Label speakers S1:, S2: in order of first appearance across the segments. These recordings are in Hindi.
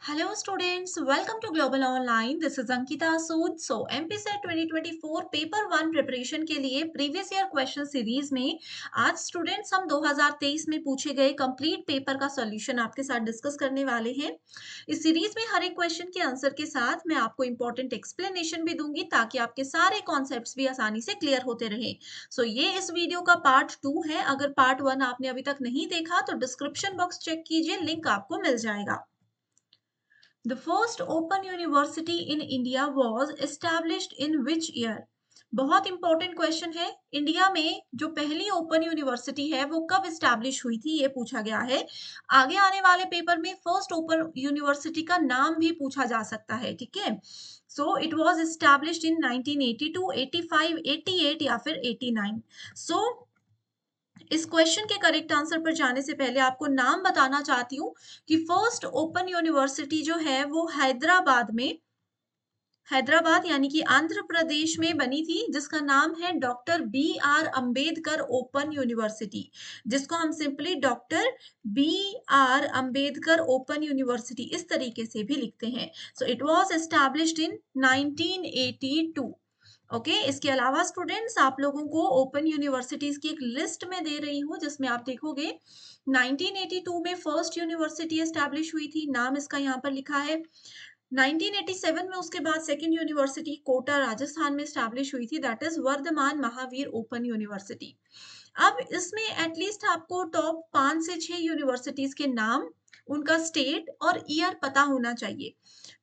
S1: Hello students, welcome to Global Online. This is Ankita Sood. So MPSET 2024 paper one preparation के लिए प्रीवियस ईयर क्वेश्चन सीरीज में आज स्टूडेंट्स हम 2023 में पूछे गए कंप्लीट पेपर का सॉल्यूशन आपके साथ डिस्कस करने वाले हैं। इस सीरीज में हर एक क्वेश्चन के आंसर के साथ मैं आपको इंपॉर्टेंट एक्सप्लेनेशन भी दूंगी ताकि आपके सारे कॉन्सेप्ट्स भी आसानी से क्लियर होते रहे। ये इस वीडियो का पार्ट 2 है। अगर पार्ट 1 आपने अभी तक नहीं देखा तो डिस्क्रिप्शन बॉक्स चेक कीजिए, लिंक आपको मिल जाएगा। The first open university in India was established in which year? बहुत इंपॉर्टेंट क्वेश्चन है। इंडिया में जो पहली ओपन यूनिवर्सिटी है वो कब एस्टैब्लिश हुई थी, ये पूछा गया है। आगे आने वाले पेपर में फर्स्ट ओपन यूनिवर्सिटी का नाम भी पूछा जा सकता है, ठीक है। So it was established in 1982, 85, 88 या फिर 89। सो इस क्वेश्चन के करेक्ट आंसर पर जाने से पहले आपको नाम बताना चाहती हूँ कि फर्स्ट ओपन यूनिवर्सिटी जो है वो हैदराबाद यानी कि आंध्र प्रदेश में बनी थी, जिसका नाम है doctor B.R. Ambedkar open university, जिसको हम simply doctor B.R. Ambedkar open university इस तरीके से भी लिखते हैं। So it was established in 1982। Okay, इसके अलावा स्टूडेंट्स आप लोगों को ओपन यूनिवर्सिटीज की एक लिस्ट में दे रही हूँ जिसमें आप देखोगे 1982 में फर्स्ट यूनिवर्सिटी एस्टैब्लिश हुई थी, नाम इसका यहाँ पर लिखा है। 1987 में उसके बाद सेकंड यूनिवर्सिटी कोटा राजस्थान में एस्टैब्लिश हुई थी, that is Vardhman Mahavir open university. अब इसमें एटलीस्ट आपको टॉप 5 से 6 यूनिवर्सिटीज के नाम, उनका स्टेट और ईयर पता होना चाहिए।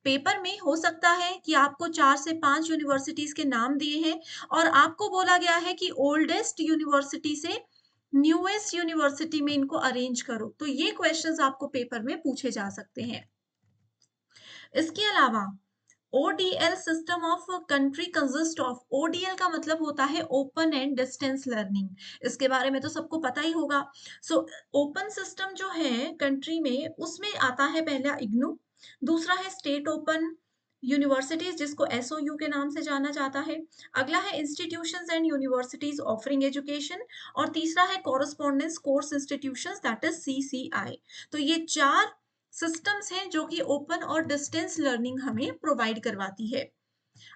S1: पेपर में हो सकता है कि आपको 4 से 5 यूनिवर्सिटीज के नाम दिए हैं और आपको बोला गया है कि ओल्डेस्ट यूनिवर्सिटी से न्यूएस्ट यूनिवर्सिटी में इनको अरेंज करो, तो ये क्वेश्चंस आपको पेपर में पूछे जा सकते हैं। इसके अलावा ODL system of country consist of, ODL का मतलब होता है ओपन एंड डिस्टेंस लर्निंग, इसके बारे में तो सबको पता ही होगा। ओपन सिस्टम जो है कंट्री में उसमें आता है पहला इग्नू, दूसरा है स्टेट ओपन यूनिवर्सिटीज जिसको SOU के नाम से जाना जाता है, अगला है institutions and universities offering education और तीसरा है correspondence course institutions that is CCI। तो ये चार सिस्टम्स हैं जो कि ओपन और डिस्टेंस लर्निंग हमें प्रोवाइड करवाती है।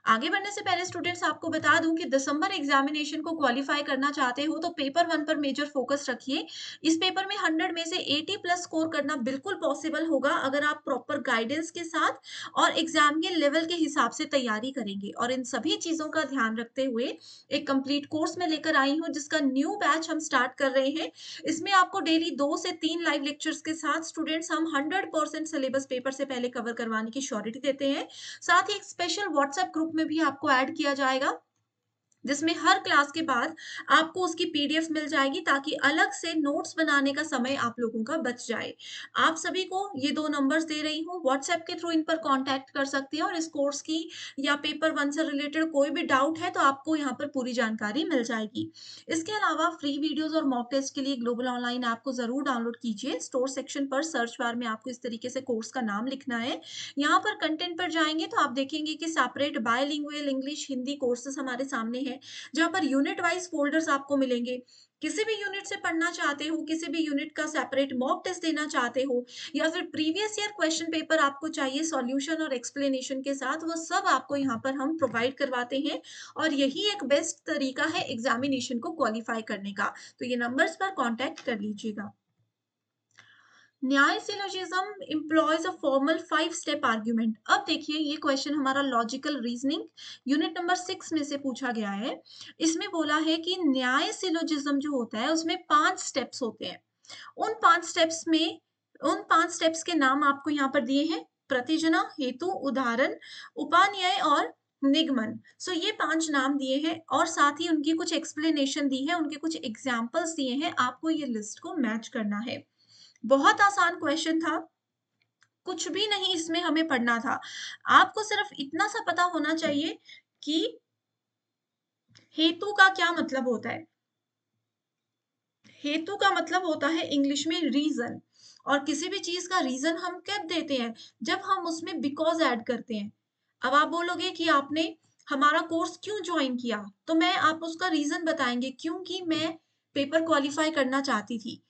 S1: आगे बढ़ने से पहले स्टूडेंट्स आपको बता दूं कि दिसंबर एग्जामिनेशन को क्वालिफाई करना चाहते हो तो पेपर वन पर मेजर फोकस रखिए। इस पेपर में 100 में से 80 प्लस स्कोर करना बिल्कुल पॉसिबल होगा अगर आप प्रॉपर गाइडेंस के साथ और एग्जाम के लेवल के हिसाब से तैयारी करेंगे। और इन सभी चीजों का ध्यान रखते हुए एक कंप्लीट कोर्स में लेकर आई हूँ जिसका न्यू बैच हम स्टार्ट कर रहे हैं। इसमें आपको डेली 2 से 3 लाइव लेक्चर्स के साथ स्टूडेंट्स हम 100% सिलेबस पेपर से पहले कवर करवाने की श्योरिटी देते हैं। साथ ही एक स्पेशल व्हाट्सएप ग्रुप में भी आपको ऐड किया जाएगा जिसमें हर क्लास के बाद आपको उसकी PDF मिल जाएगी ताकि अलग से नोट्स बनाने का समय आप लोगों का बच जाए। आप सभी को ये 2 नंबर्स दे रही हूँ, व्हाट्सएप के थ्रू इन पर कांटेक्ट कर सकते हैं और इस कोर्स की या पेपर वन से रिलेटेड कोई भी डाउट है तो आपको यहाँ पर पूरी जानकारी मिल जाएगी। इसके अलावा फ्री वीडियोस और मॉक टेस्ट के लिए ग्लोबल ऑनलाइन ऐप को जरूर डाउनलोड कीजिए। स्टोर सेक्शन पर सर्च बार में आपको इस तरीके से कोर्स का नाम लिखना है। यहाँ पर कंटेंट पर जाएंगे तो आप देखेंगे कि separate bilingual English Hindi courses हमारे सामने हैं जहां पर यूनिट वाइज फोल्डर्स आपको मिलेंगे। किसी भी यूनिट से पढ़ना चाहते हो, किसी भी यूनिट का सेपरेट मॉक टेस्ट देना चाहते हो या फिर प्रीवियस ईयर क्वेश्चन पेपर आपको चाहिए सॉल्यूशन और एक्सप्लेनेशन के साथ, वो सब आपको यहाँ पर हम प्रोवाइड करवाते हैं। और यही एक बेस्ट तरीका है एग्जामिनेशन को क्वालिफाई करने का। तो ये नंबर्स पर कॉन्टेक्ट कर लीजिएगा। न्याय syllogism employees a formal 5 step argument. अब देखिए ये क्वेश्चन हमारा लॉजिकल रीजनिंग यूनिट नंबर 6 में से पूछा गया है। इसमें बोला है कि न्याय सिलोजिज्म जो होता है उसमें 5 स्टेप्स होते हैं। उन 5 स्टेप्स के नाम आपको यहाँ पर दिए हैं, प्रतिजना, हेतु, उदाहरण, उपान्याय और निगमन। ये 5 नाम दिए हैं और साथ ही उनकी कुछ एक्सप्लेनेशन दी है, उनके कुछ एग्जाम्पल्स दिए हैं, आपको ये लिस्ट को मैच करना है। बहुत आसान क्वेश्चन था, कुछ भी नहीं इसमें हमें पढ़ना था। आपको सिर्फ इतना सा पता होना चाहिए कि हेतु का क्या मतलब होता है। हेतु का मतलब होता है इंग्लिश में रीजन, और किसी भी चीज का रीजन हम कब देते हैं, जब हम उसमें बिकॉज ऐड करते हैं। अब आप बोलोगे कि आपने हमारा कोर्स क्यों ज्वाइन किया, तो मैं आप उसका रीजन बताएंगे क्योंकि मैं पेपर क्वालिफाई करना चाहती थी।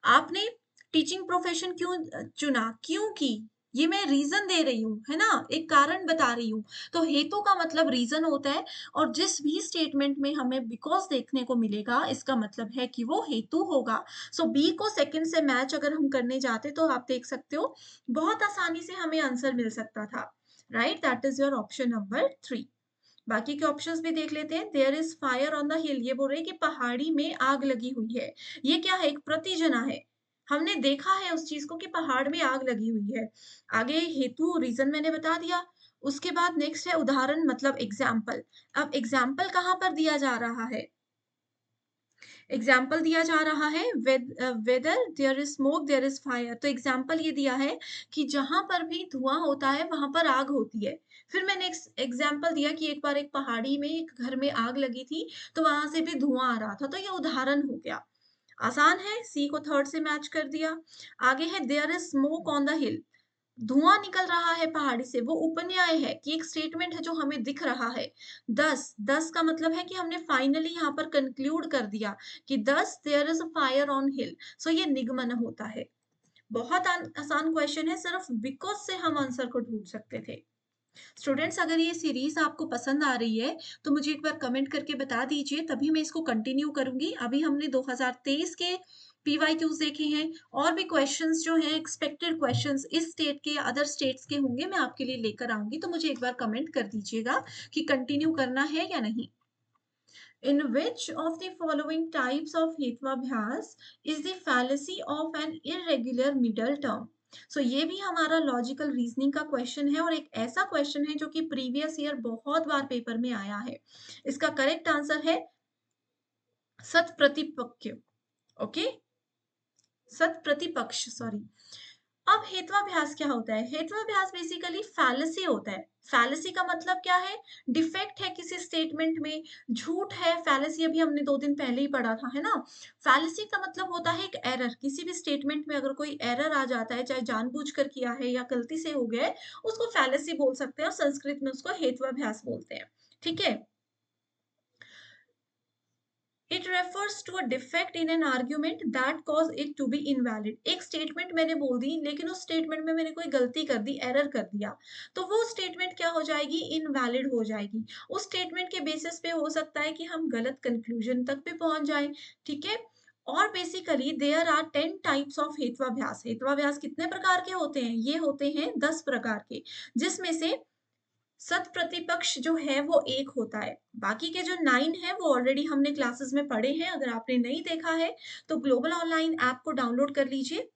S1: आपने टीचिंग प्रोफेशन क्यों चुना, क्योंकि ये मैं रीज़न दे रही हूँ, है ना? एक कारण बता रही हूँ। तो हेतु का मतलब रीज़न होता है और जिस भी स्टेटमेंट में हमें बिकॉज़ देखने को मिलेगा, इसका मतलब है कि वो हेतु होगा। सो बी को सेकंड से मैच अगर हम करने जाते तो आप देख सकते हो, बहुत आसानी से हमें आंसर मिल सकता था। Right? That is your option number 3। बाकी के ऑप्शंस भी देख लेते हैं। There is fire on the hill, ये बोल रहे हैं कि पहाड़ी में आग लगी हुई है। ये क्या है? एक प्रतिजना है। हमने देखा है उस चीज़ को कि पहाड़ में आग लगी हुई है। आगे हेतु रीज़न मैंने बता दिया। उसके बाद नेक्स्ट है उदाहरण मतलब एग्ज़ाम्पल। अब एग्ज़ाम्पल कहाँ पर दिया जा रहा है? एग्जाम्पल दिया जा रहा है whether there is smoke there is fire. तो एग्जाम्पल ये दिया है कि जहां पर भी धुआं होता है वहां पर आग होती है। फिर मैंने एग्जाम्पल दिया कि एक बार एक पहाड़ी में एक घर में आग लगी थी, तो वहां से भी धुआं आ रहा था। तो ये उदाहरण हो गया। आसान है, सी को थर्ड से मैच कर दिया। आगे है there is smoke on the hill, धुआं निकल रहा है पहाड़ी से, वो उपन्याय है कि एक स्टेटमेंट है जो हमें दिख रहा है। 10 का मतलब है कि हमने फाइनली यहाँ पर कंक्लूड कर दिया कि 10 there is a fire on hill. So ये निगमन होता है। बहुत आसान क्वेश्चन है, सिर्फ बिकॉज से हम आंसर को ढूंढ सकते थे। स्टूडेंट्स, अगर ये सीरीज आपको पसंद आ रही है तो मुझे एक बार कमेंट करके बता दीजिए, तभी मैं इसको कंटिन्यू करूंगी। अभी हमने 2023 के पीवाईक्यूज देखे हैं, और भी क्वेश्चंस जो हैं एक्सपेक्टेड क्वेश्चंस इस स्टेट के या अदर स्टेट्स के होंगे, मैं आपके लिए लेकर आऊंगी। तो मुझे एक बार कमेंट कर दीजिएगा कि कंटिन्यू करना है या नहीं। In which of the following types of हेत्वाभ्यास is the fallacy of an irregular middle term? सो ये भी हमारा लॉजिकल रीजनिंग का क्वेश्चन है और एक ऐसा क्वेश्चन है जो कि प्रीवियस ईयर बहुत बार पेपर में आया है। इसका करेक्ट आंसर है सत प्रतिपक्ष। ओके, सत प्रतिपक्ष, सॉरी। अब हेत्वाभ्यास क्या होता है? हेत्वाभ्यास बेसिकली फैलेसी होता है। फैलेसी का मतलब क्या है? डिफेक्ट है किसी स्टेटमेंट में, झूठ है। फैलेसी अभी हमने 2 दिन पहले ही पढ़ा था, है ना? फैलेसी का मतलब होता है एक एरर। किसी भी स्टेटमेंट में अगर कोई एरर आ जाता है, चाहे जानबूझकर किया है या गलती से हो गया है, उसको फैलेसी बोल सकते हैं और संस्कृत में उसको हेत्वाभ्यास बोलते हैं। ठीक है? It refers to a defect in an argument that cause it to be invalid। एक स्टेटमेंट मैंने बोल दी लेकिन उस स्टेटमेंट में मैंने कोई गलती कर दी, एरर कर दिया, तो वो स्टेटमेंट क्या हो जाएगी? इनवैलिड हो जाएगी। उस स्टेटमेंट के बेसिस पे हो सकता है कि हम गलत कंक्लूजन तक भी पहुंच जाएं। ठीक है? और basically there are 10 types of हेत्वाभ्यास। हेत्वाभ्यास कितने प्रकार के होते हैं? ये होते हैं 10 प्रकार के, जिसमें से सत प्रतिपक्ष जो है वो एक होता है। बाकी के जो 9 है वो ऑलरेडी हमने क्लासेस में पढ़े हैं। अगर आपने नहीं देखा है तो ग्लोबल ऑनलाइन ऐप को डाउनलोड कर लीजिए।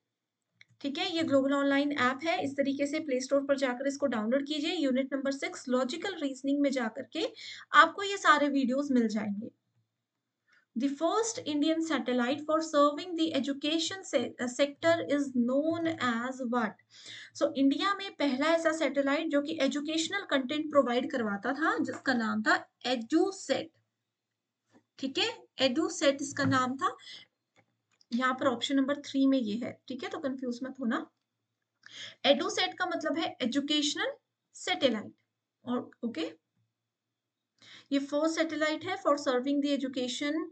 S1: ठीक है? ये ग्लोबल ऑनलाइन ऐप है। इस तरीके से प्ले स्टोर पर जाकर इसको डाउनलोड कीजिए। यूनिट नंबर 6 लॉजिकल रीजनिंग में जाकर के आपको ये सारे वीडियोस मिल जाएंगे। The first Indian satellite for serving the education sector is known as what? So India में पहला ऐसा सैटेलाइट जो कि एजुकेशनल कंटेंट प्रोवाइड करवाता था, जिसका नाम था एडुसेट। ठीक है? एडुसेट इसका नाम था। यहाँ पर ऑप्शन नंबर 3 में ये है। ठीक है? तो कंफ्यूज मत होना। एडुसेट का मतलब है एजुकेशनल सैटेलाइट। और ओके, ये फर्स्ट सैटेलाइट है for serving the education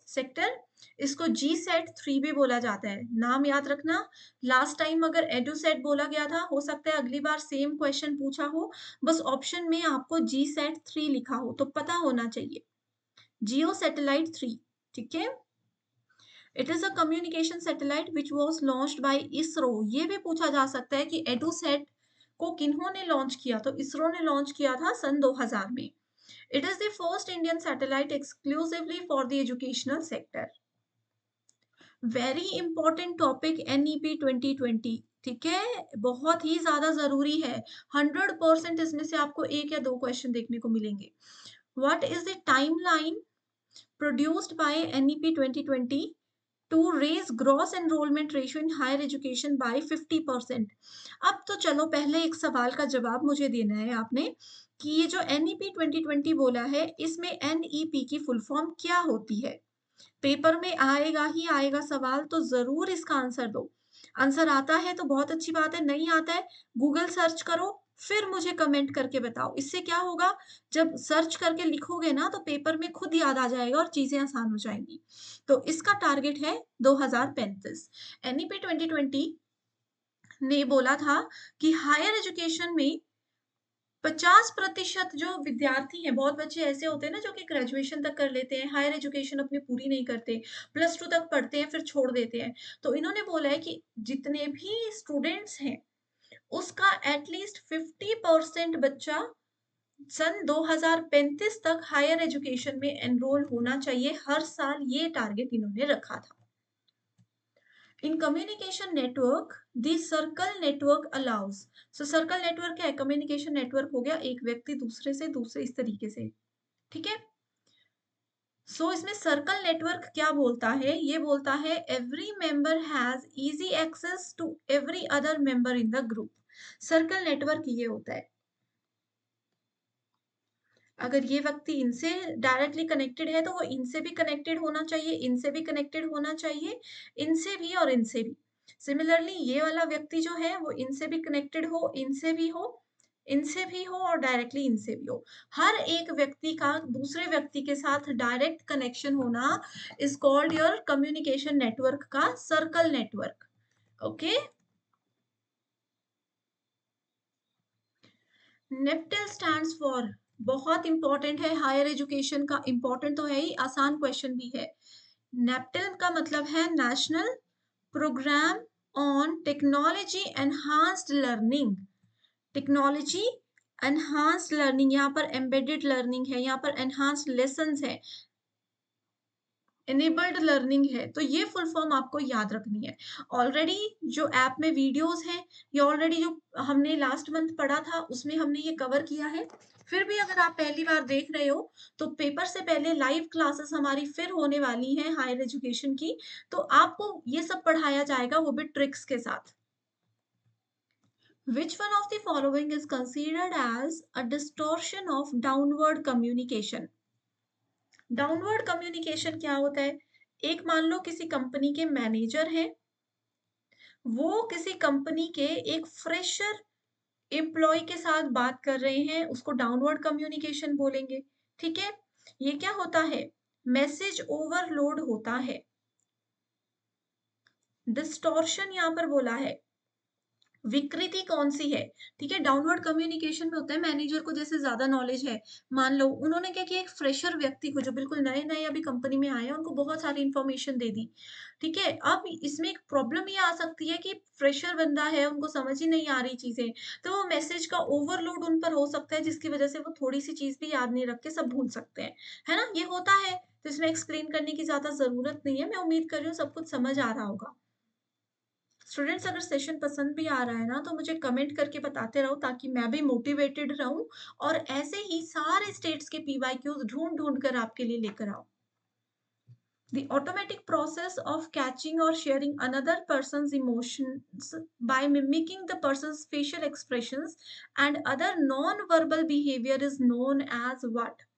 S1: sector. इसको जी सेट 3 भी बोला जाता है। नाम याद रखना। लास्ट टाइम अगर एडू सेट बोला गया था, हो सकता है अगली बार सेम क्वेश्चन पूछा हो, बस ऑप्शन में आपको जी सेट 3 लिखा हो तो पता होना चाहिए। जियो सैटेलाइट 3। ठीक है? It is a communication satellite which was launched by ISRO. ये भी पूछा जा सकता है कि एडू सेट को किन्होंने लॉन्च किया? तो इसरो ने लॉन्च किया था सन 2000 में। It is the first Indian satellite exclusively for the educational sector. Very important topic NEP 2020। ठीक है? बहुत ही ज्यादा जरूरी है। 100% इसमें से आपको एक या दो क्वेश्चन देखने को मिलेंगे। What is the timeline produced by NEP 2020 to raise gross enrolment ratio in higher education by 50%? अब तो चलो पहले एक सवाल का जवाब मुझे देना है आपने कि ये जो एनईपी 2020 बोला है, इसमें एनईपी की फुल फॉर्म क्या होती है? पेपर में आएगा ही आएगा सवाल, तो जरूर इसका आंसर दो। आंसर आता है तो बहुत अच्छी बात है, नहीं आता है गूगल सर्च करो, फिर मुझे कमेंट करके बताओ। इससे क्या होगा? जब सर्च करके लिखोगे ना तो पेपर में खुद याद आ जाएगा और चीजें आसान हो जाएंगी। तो इसका टारगेट है 2035। एनईपी 2020 ने बोला था कि हायर एजुकेशन में 50% जो विद्यार्थी हैं, बहुत बच्चे ऐसे होते हैं ना जो कि ग्रेजुएशन तक कर लेते हैं, हायर एजुकेशन अपनी पूरी नहीं करते, प्लस 2 तक पढ़ते हैं, फिर छोड़ देते हैं। तो इन्होंने बोला है कि जितने भी स्टूडेंट्स हैं, उसका एटलीस्ट 50% बच्चा सन 2035 तक हायर एजुकेशन में एनरोल होना चाहिए हर साल, ये टारगेट इन्होंने रखा था। In communication network the circle network allows. So circle network क्या है? कम्युनिकेशन नेटवर्क हो गया एक व्यक्ति दूसरे से दूसरे इस तरीके से, ठीक है। सो इसमें सर्कल नेटवर्क क्या बोलता है? ये बोलता है every member has easy access to every other member in the group. Circle network ये होता है, अगर ये व्यक्ति इनसे डायरेक्टली कनेक्टेड है तो वो इनसे भी कनेक्टेड होना चाहिए, इनसे भी कनेक्टेड होना चाहिए, इनसे भी और इनसे भी। सिमिलरली ये वाला व्यक्ति जो है वो इनसे भी कनेक्टेड हो, इनसे भी हो, इनसे भी हो और डायरेक्टली इनसे भी हो। हर एक व्यक्ति का दूसरे व्यक्ति के साथ डायरेक्ट कनेक्शन होना is called your communication network का सर्कल नेटवर्क। ओके। नेप्टल स्टैंड्स फॉर, बहुत इंपॉर्टेंट है, हायर एजुकेशन का इंपॉर्टेंट तो है ही, आसान क्वेश्चन भी है। नेप्टल का मतलब है national programme on technology enhanced learning. Technology enhanced learning, यहाँ पर एम्बेडेड लर्निंग है, यहाँ पर एनहांस्ड लेसन्स है, एनेबल्ड लर्निंग है। तो ये फुल फॉर्म आपको याद रखनी है। ऑलरेडी जो ऐप में वीडियोस हैं, ये ऑलरेडी जो हमने लास्ट मंथ पढ़ा था उसमें हमने ये कवर किया है। फिर भी अगर आप पहली बार देख रहे हो तो पेपर से पहले लाइव क्लासेस हमारी फिर होने वाली हैं हायर एजुकेशन की, तो आपको ये सब पढ़ाया जाएगा, वो भी ट्रिक्स के साथ। Which one of the following is considered as a distortion of downward communication? Downward communication क्या होता है? एक मान लो किसी कंपनी के मैनेजर हैं, वो किसी कंपनी के एक फ्रेशर एम्प्लॉय के साथ बात कर रहे हैं, उसको डाउनवर्ड कम्युनिकेशन बोलेंगे, ठीक है। ये क्या होता है? मैसेज ओवरलोड होता है। डिस्टॉर्शन यहाँ पर बोला है। विकृति कौन सी है? ठीक है, डाउनवर्ड कम्युनिकेशन में होता है मैनेजर को जैसे ज्यादा नॉलेज है, मान लो उन्होंने क्या किया, एक फ्रेशर व्यक्ति को जो बिल्कुल नए नए अभी कंपनी में आए हैं उनको बहुत सारी इंफॉर्मेशन दे दी, ठीक है। अब इसमें एक प्रॉब्लम ये आ सकती है कि फ्रेशर बंदा है, उनको समझ ही नहीं आ रही चीजें, तो वो मैसेज का ओवरलोड उन पर हो सकता है जिसकी वजह से वो थोड़ी सी चीज भी याद नहीं रख के सब भूल सकते हैं, है ना, ये होता है। तो इसमें एक्सप्लेन करने की ज्यादा जरूरत नहीं है, मैं उम्मीद कर रही हूँ सब कुछ समझ आ रहा होगा। स्टूडेंट्स अगर सेशन पसंद भी आ रहा है ना तो मुझे कमेंट करके बताते रहो ताकि मैं भी मोटिवेटेड रहूं और ऐसे ही सारे स्टेट्स के पीवाईक्यूज ढूंढ ढूंढ कर आपके लिए लेकर आऊं। The automatic process of catching or sharing another person's emotions by mimicking the person's facial expressions and other non-verbal behavior is known as what?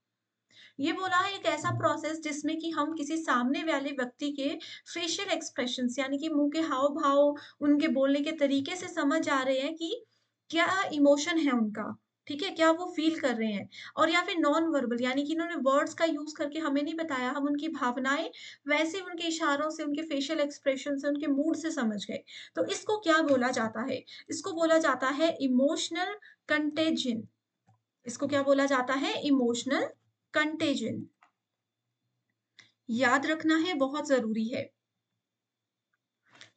S1: ये बोला है एक ऐसा प्रोसेस जिसमें कि हम किसी सामने वाले व्यक्ति के फेशियल एक्सप्रेशंस यानी कि मुंह के हाव भाव, उनके बोलने के तरीके से समझ आ रहे हैं कि क्या इमोशन है उनका, ठीक है, क्या वो फील कर रहे हैं। और या फिर नॉन वर्बल यानी कि इन्होंने वर्ड्स का यूज करके हमें नहीं बताया, हम उनकी भावनाएं वैसे उनके इशारों से, उनके फेशियल एक्सप्रेशन से, उनके मूड से समझ गए। तो इसको क्या बोला जाता है? इसको बोला जाता है इमोशनल कंटेजिन। इसको क्या बोला जाता है? Emotional contagion. याद रखना है, बहुत जरूरी है,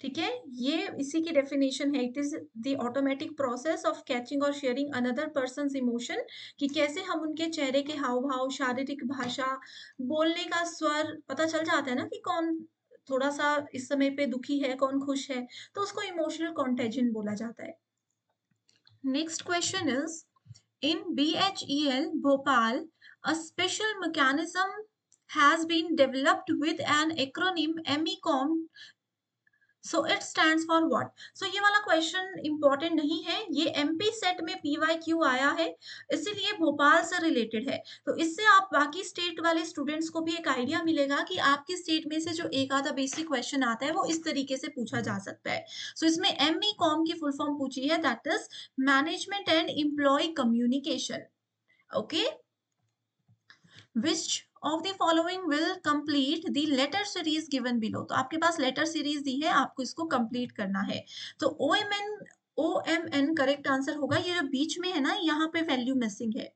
S1: ठीक है। ये इसी की डेफिनेशन है, it is the automatic process of catching और शेयरिंग अनदर पर्सन्स इमोशन, कि कैसे हम उनके चेहरे के हाव भाव, शारीरिक भाषा, बोलने का स्वर पता चल जाता है ना कि कौन थोड़ा सा इस समय पे दुखी है, कौन खुश है, तो उसको इमोशनल कॉन्टेजन बोला जाता है। Next question is in BHEL Bhopal, a special mechanism has been developed with an acronym MECOM. So it stands for what? So ये वाला क्वेश्चन इंपॉर्टेंट नहीं है, ये एमपी सेट में PYQ आया है, इसीलिए भोपाल से रिलेटेड है। तो इससे आप बाकी स्टेट वाले स्टूडेंट्स को भी एक आइडिया मिलेगा कि आपकी स्टेट में से जो एक आधा बेसिक क्वेश्चन आता है वो इस तरीके से पूछा जा सकता है। सो इसमें MECOM की फुल फॉर्म पूछी है, that is management and employ communication. Okay, which of the following will complete the letter series given below? तो आपके पास लेटर सीरीज दी है, आपको इसको कंप्लीट करना है। तो OMN OMN करेक्ट आंसर होगा। ये जो बीच में है ना, यहाँ पे वैल्यू मिसिंग है,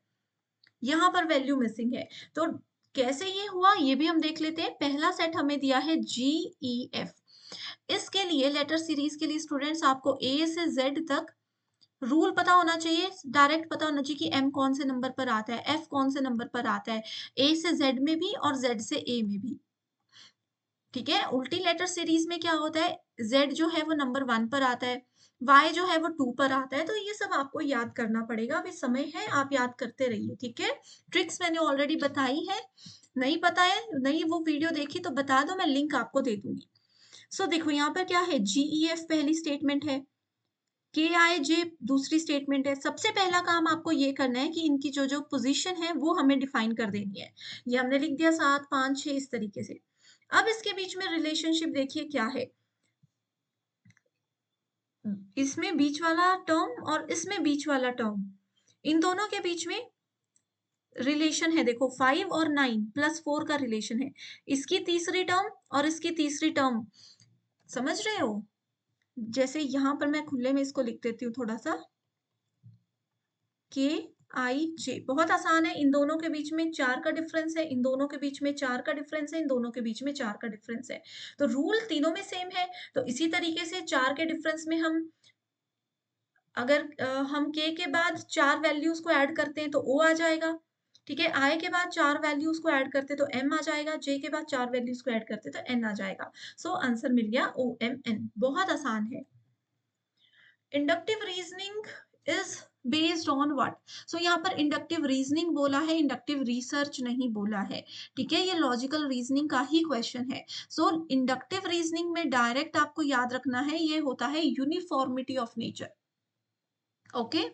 S1: यहाँ पर वैल्यू मिसिंग है। तो कैसे ये हुआ ये भी हम देख लेते हैं। पहला सेट हमें दिया है GEF। इसके लिए लेटर सीरीज के लिए स्टूडेंट्स आपको A से Z तक रूल पता होना चाहिए, डायरेक्ट पता होना चाहिए कि M कौन से नंबर पर आता है, F कौन से नंबर पर आता है, A से Z में भी और Z से A में भी। ठीक है, उल्टी लेटर सीरीज में क्या होता है, Z जो है वो नंबर 1 पर आता है, Y जो है वो 2 पर आता है। तो ये सब आपको याद करना पड़ेगा। अभी समय है, आप याद करते रहिए। ठीक है, ट्रिक्स मैंने ऑलरेडी बताई है, नहीं पता है, नहीं वो वीडियो देखी तो बता दो, मैं लिंक आपको दे दूंगी। सो देखो यहाँ पर क्या है, GEF पहली स्टेटमेंट है, KIJ दूसरी स्टेटमेंट है। सबसे पहला काम आपको ये करना है कि इनकी जो जो पोजीशन है वो हमें डिफाइन कर देनी है। ये हमने लिख दिया 7, 5, 6 इस तरीके से। अब इसके बीच में रिलेशनशिप देखिए क्या है, इसमें बीच वाला टर्म और इसमें बीच वाला टर्म, इन दोनों के बीच में रिलेशन है। देखो 5 और 9 प्लस 4 का रिलेशन है, इसकी तीसरी टर्म और इसकी तीसरी टर्म, समझ रहे हो। जैसे यहां पर मैं खुले में इसको लिख देती हूँ थोड़ा सा, KIJ बहुत आसान है। इन दोनों के बीच में 4 का डिफरेंस है, इन दोनों के बीच में 4 का डिफरेंस है, इन दोनों के बीच में 4 का डिफरेंस है। तो रूल तीनों में सेम है। तो इसी तरीके से 4 के डिफरेंस में हम अगर हम K के बाद 4 वैल्यूज को ऐड करते हैं तो O आ जाएगा। ठीक है, I के बाद 4 वैल्यूज को ऐड करते तो M आ जाएगा, J के बाद 4 वैल्यूज को ऐड करते तो N आ जाएगा। सो आंसर मिल गया OMN। बहुत आसान है। Inductive reasoning is based on what. So यहाँ पर इंडक्टिव रीजनिंग बोला है, इंडक्टिव रिसर्च नहीं बोला है। ठीक है, ये लॉजिकल रीजनिंग का ही क्वेश्चन है। सो इंडक्टिव रीजनिंग में डायरेक्ट आपको याद रखना है, ये होता है uniformity of nature. Okay,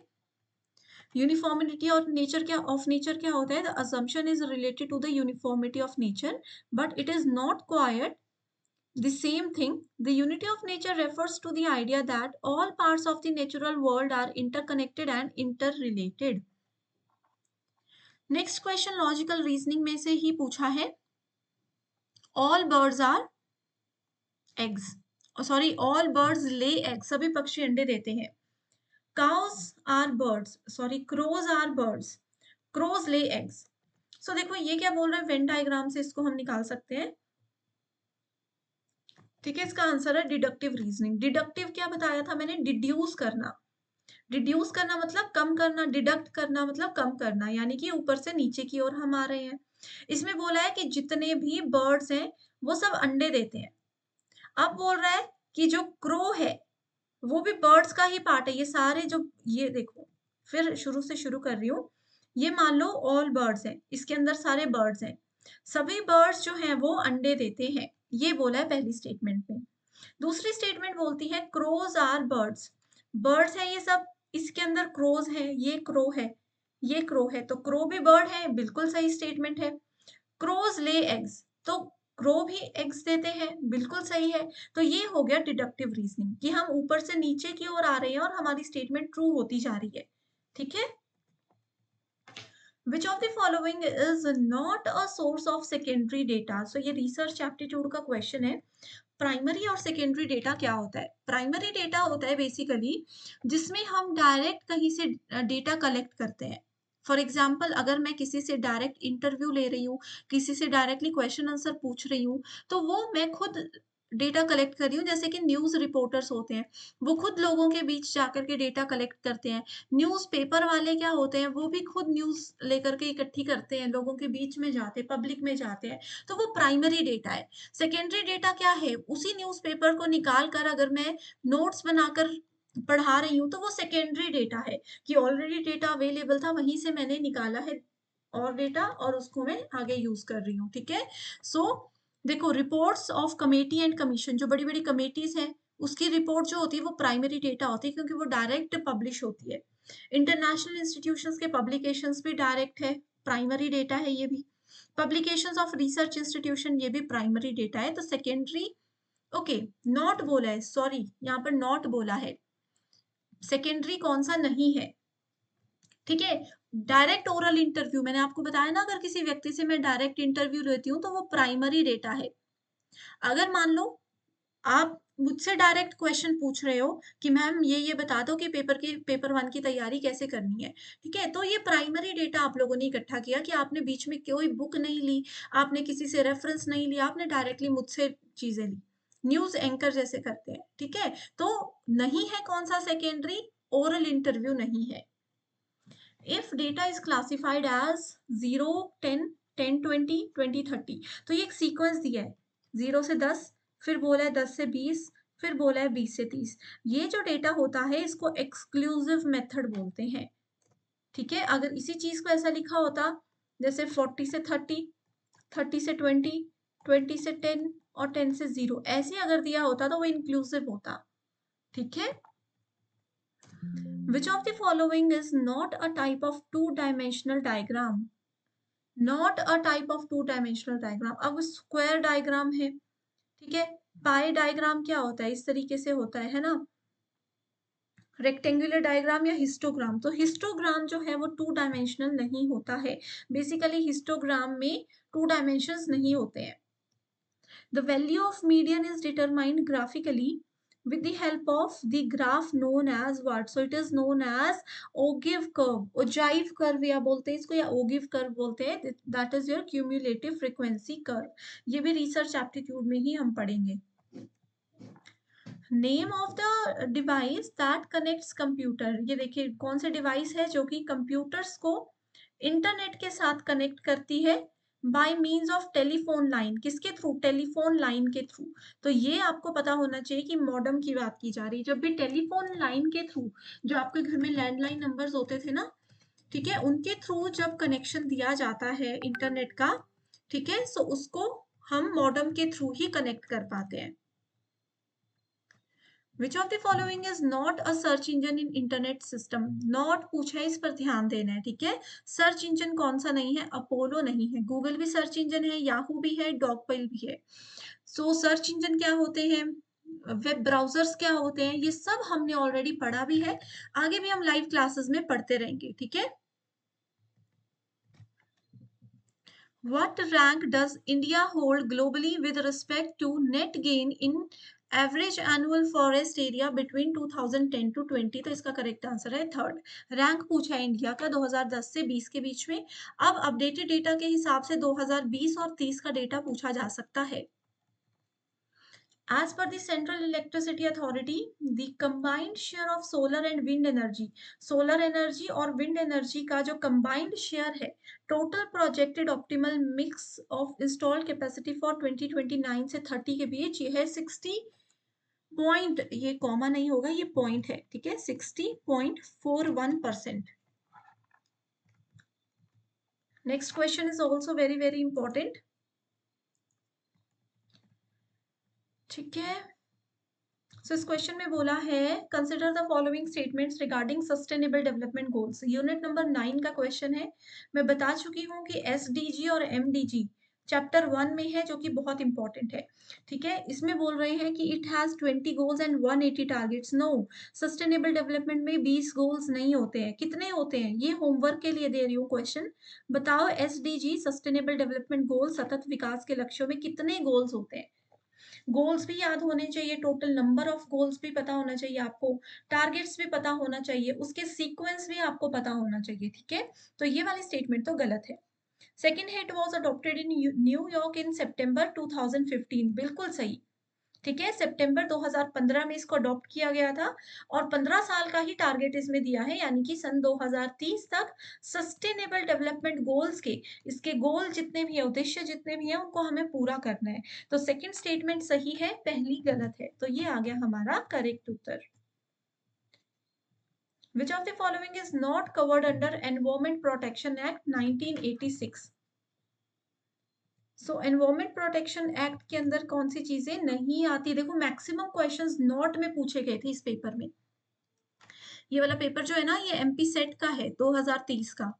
S1: uniformity of nature क्या होता है, the assumption is related to the uniformity of nature but it is not quite the same thing. The unity of nature refers to the idea that all parts of the natural world are interconnected and interrelated. Next question logical reasoning में से ही पूछा है, all birds are eggs, sorry all birds lay eggs, सभी पक्षी अंडे देते हैं। cows are birds, sorry crows are birds, crows lay eggs। सो देखो ये क्या बोल रहे हैं, वेन डायग्राम से इसको हम निकाल सकते हैं। ठीक है, इसका आंसर है डिडक्टिव रीजनिंग। डिडक्टिव क्या बताया था मैंने, डिड्यूस करना। डिड्यूस करना मतलब कम करना, डिडक्ट करना मतलब कम करना, यानी कि ऊपर से नीचे की ओर हम आ रहे हैं। इसमें बोला है कि जितने भी बर्ड्स हैं वो सब अंडे देते हैं। अब बोल रहा है कि जो क्रो है वो भी बर्ड्स का ही पार्ट है। ये सारे जो, ये देखो फिर शुरू से शुरू कर रही हूँ। ये मान लो ऑल बर्ड्स हैं, इसके अंदर सारे बर्ड्स हैं, सभी बर्ड्स जो हैं वो अंडे देते हैं, ये बोला है पहली स्टेटमेंट में। दूसरी स्टेटमेंट बोलती है क्रोज आर बर्ड्स, बर्ड्स है ये सब, इसके अंदर क्रोज है, ये क्रो है, ये क्रो है, तो क्रो भी बर्ड है, बिल्कुल सही स्टेटमेंट है। क्रोज ले एग्स, तो क्रो भी एग्स देते हैं, बिल्कुल सही है। तो ये हो गया डिडक्टिव रीजनिंग कि हम ऊपर से नीचे की ओर आ रहे हैं और हमारी स्टेटमेंट ट्रू होती जा रही है। ठीक है, Which of the following is not a source of secondary data? So ये रिसर्च एप्टीट्यूड का क्वेश्चन है। प्राइमरी और सेकेंडरी डेटा क्या होता है? प्राइमरी डेटा होता है बेसिकली जिसमें हम डायरेक्ट कहीं से डेटा कलेक्ट करते हैं। फॉर एग्जाम्पल अगर मैं किसी से डायरेक्ट इंटरव्यू ले रही हूँ, किसी से डायरेक्टली क्वेश्चन आंसर पूछ रही हूँ, तो वो मैं खुद डेटा कलेक्ट कर रही हूँ। जैसे कि न्यूज़ रिपोर्टर्स होते हैं, वो खुद लोगों के बीच जाकर के डेटा कलेक्ट करते हैं। न्यूज़पेपर वाले क्या होते हैं, वो भी खुद न्यूज़ लेकर के इकट्ठी करते हैं, लोगों के बीच में जाते हैं, पब्लिक में जाते हैं। तो वो प्राइमरी डेटा है। सेकेंडरी डेटा क्या है, उसी न्यूज़पेपर को निकाल कर अगर मैं नोट्स बनाकर पढ़ा रही हूँ तो वो सेकेंडरी डेटा है कि ऑलरेडी डेटा अवेलेबल था, वहीं से मैंने निकाला है और डेटा और उसको मैं आगे यूज कर रही हूँ। ठीक है, सो देखो reports of committee and commission, जो बड़ी बड़ी कमेटीज हैं उसकी रिपोर्ट जो होती है वो प्राइमरी डेटा होती है क्योंकि वो डायरेक्ट पब्लिश होती है। इंटरनेशनल इंस्टीट्यूशंस के पब्लिकेशंस भी डायरेक्ट है, प्राइमरी डेटा है ये भी। पब्लिकेशंस ऑफ रिसर्च इंस्टीट्यूशन ये भी प्राइमरी डेटा है। तो सेकेंडरी, ओके, नॉट बोला है, सॉरी यहाँ पर नॉट बोला है, सेकेंडरी कौन सा नहीं है। ठीक है, डायरेक्ट ओरल इंटरव्यू मैंने आपको बताया ना, अगर किसी व्यक्ति से मैं डायरेक्ट इंटरव्यू लेती हूँ तो वो प्राइमरी डेटा है। अगर मान लो आप मुझसे डायरेक्ट क्वेश्चन पूछ रहे हो कि मैम ये बता दो कि पेपर 1 की तैयारी कैसे करनी है, ठीक है? तो ये प्राइमरी डेटा आप लोगों ने इकट्ठा किया कि आपने बीच में कोई बुक नहीं ली, आपने किसी से रेफरेंस नहीं लिया, आपने डायरेक्टली मुझसे चीजें ली, न्यूज एंकर जैसे करते हैं, ठीक है? तो नहीं है कौन सा सेकेंडरी, ओरल इंटरव्यू नहीं है। If data is classified as 0, 10, 10, 20, 20, 30, तो ये एक सीक्वेंस दिया है, 0 से 10, फिर बोला है 10 से 20, फिर बोला है 20 से 30। ये जो डेटा होता है इसको एक्सक्लूसिव मेथड बोलते हैं, ठीक है? अगर इसी चीज को ऐसा लिखा होता जैसे 40 से 30, 30 से 20, 20 से 10 और 10 से 0, ऐसे अगर दिया होता तो वो इंक्लूसिव होता, ठीक है? Which of the following is not a type of two-dimensional diagram? Not a type of two-dimensional diagram. अब स्क्वायर डायग्राम है, ठीक है? पाई डायग्राम क्या होता है? इस तरीके से होता है ना? रेक्टेंगुलर डायग्राम या हिस्टोग्राम। तो हिस्टोग्राम जो है वो टू डायमेंशनल नहीं होता है। बेसिकली हिस्टोग्राम में टू डायमेंशंस नहीं होते हैं। The value of median is determined graphically with the help of the graph known as what? So it is known as Ogive curve, Ogive curve या बोलते हैं इसको, या Ogive curve बोलते हैं। That is your cumulative frequency curve. ये भी रिसर्च एप्टीट्यूड में ही हम पढ़ेंगे। Name of the device that connects computer. ये देखिए कौन सा डिवाइस है जो कि कंप्यूटर्स को इंटरनेट के साथ कनेक्ट करती है bye means of telephone line. किसके थ्रू? टेलीफोन लाइन के थ्रू। तो ये आपको पता होना चाहिए कि मॉडेम की बात की जा रही है। जब भी टेलीफोन लाइन के थ्रू, जो आपके घर में लैंडलाइन नंबर्स होते थे ना, ठीक है, उनके थ्रू जब कनेक्शन दिया जाता है इंटरनेट का, ठीक है, सो उसको हम मॉडेम के थ्रू ही कनेक्ट कर पाते हैं। Which of the following is not a search engine in internet system? Not पूछा है, इस पर ध्यान देना है, ठीक है? सर्च इंजन कौन सा नहीं है? अपोलो नहीं है। गूगल भी सर्च इंजन है, याहू भी है, डॉगपाइल भी है। सो सर्च इंजन क्या होते हैं, वेब ब्राउजर्स क्या होते हैं, ये सब हमने ऑलरेडी पढ़ा भी है, आगे भी हम लाइव क्लासेस में पढ़ते रहेंगे, ठीक है? What rank does India hold globally with respect to net gain in average annual forest area between 2010 to 20? तो इसका करेक्ट आंसर है थर्ड। रैंक पूछा है इंडिया का 2010 से 20 के बीच में। अब अपडेटेड डेटा के हिसाब से 2020 और 30 का डेटा पूछा जा सकता है। As per the Central Electricity Authority, the combined share of solar and wind energy, solar energy और wind energy का जो combined share है, total projected optimal mix of installed capacity for 2029 से 30 के बीच, ये है 60 पॉइंट, ये कॉमा नहीं होगा, ये पॉइंट है, ठीक है, 60.41%। Next question is also very very important, ठीक है? सो इस क्वेश्चन में बोला है consider the following statements regarding sustainable development goals. Unit number 9 का क्वेश्चन है। मैं बता चुकी हूँ कि एसडीजी और एमडीजी चैप्टर 1 में है, जो कि बहुत इंपॉर्टेंट है, ठीक है? इसमें बोल रहे हैं कि it has 20 goals and 180 targets. No, sustainable development में 20 गोल्स नहीं होते हैं। कितने होते हैं? ये होमवर्क के लिए दे रही हूँ क्वेश्चन। बताओ एसडीजी सस्टेनेबल डेवलपमेंट गोल, सतत विकास के लक्ष्यों में कितने गोल्स होते हैं? गोल्स भी याद होने चाहिए, टोटल नंबर ऑफ गोल्स भी पता होना चाहिए आपको, टारगेट्स भी पता होना चाहिए, उसके सीक्वेंस भी आपको पता होना चाहिए, ठीक है? तो ये वाली स्टेटमेंट तो गलत है। Second hit was adopted in New York in सितंबर 2015, बिल्कुल सही, ठीक है? सितंबर 2015 में इसको अडॉप्ट किया गया था और 15 साल का ही टारगेट इसमें दिया है, यानी कि सन 2030 तक सस्टेनेबल डेवलपमेंट गोल्स के, इसके गोल जितने भी है, उद्देश्य जितने भी हैं, उनको हमें पूरा करना है। तो सेकंड स्टेटमेंट सही है, पहली गलत है, तो ये आ गया हमारा correct Uttar. Which of the following is not covered under Environment Protection Act 1986? So environment protection act के अंदर कौन सी चीजें नहीं आती? देखो मैक्सिमम क्वेश्चंस नॉट में पूछे गए थे इस पेपर में। ये वाला पेपर जो है ना, ये एमपी सेट का है 2030 का।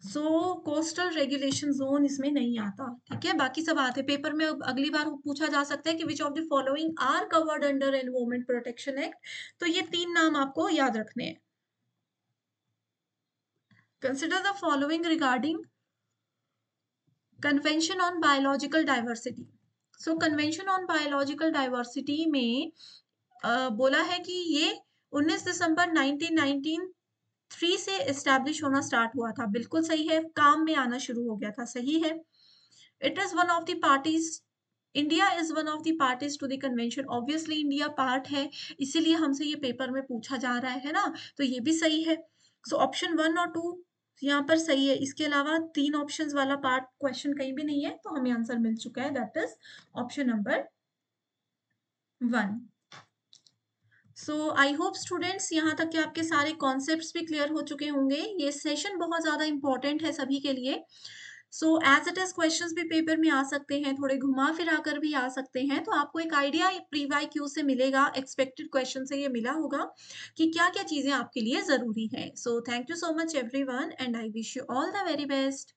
S1: सो कोस्टल रेगुलेशन जोन इसमें नहीं आता, ठीक है? बाकी सब आते पेपर में। अब अगली बार पूछा जा सकता है कि which of the following are covered under environment protection act. तो ये 3 नाम आपको याद रखने हैं। Consider the following regarding convention on biological diversity. So convention on biological diversity में बोला है कि ये 19 दिसंबर 1993 से एस्टैब्लिश होना स्टार्ट हुआ था। बिल्कुल सही है, काम में आना शुरू हो गया था, सही है। It is one of the parties India is one of the parties to the convention. Obviously India part है, इसीलिए हमसे ये पेपर में पूछा जा रहा है ना? तो ये भी सही है। सो ऑप्शन 1 और 2 यहाँ पर सही है। इसके अलावा 3 ऑप्शंस वाला पार्ट क्वेश्चन कहीं भी नहीं है, तो हमें आंसर मिल चुका है, that is option number 1। So I hope students यहाँ तक के आपके सारे कॉन्सेप्ट्स भी क्लियर हो चुके होंगे। ये सेशन बहुत ज़्यादा इम्पोर्टेंट है सभी के लिए। So as it is questions भी पेपर में आ सकते हैं, थोड़े घुमा फिरा कर भी आ सकते हैं, तो आपको एक आइडिया प्री वाई क्यू से मिलेगा, एक्सपेक्टेड क्वेश्चन से ये मिला होगा कि क्या क्या चीज़ें आपके लिए ज़रूरी हैं। So thank you so much everyone and I wish you all the very best.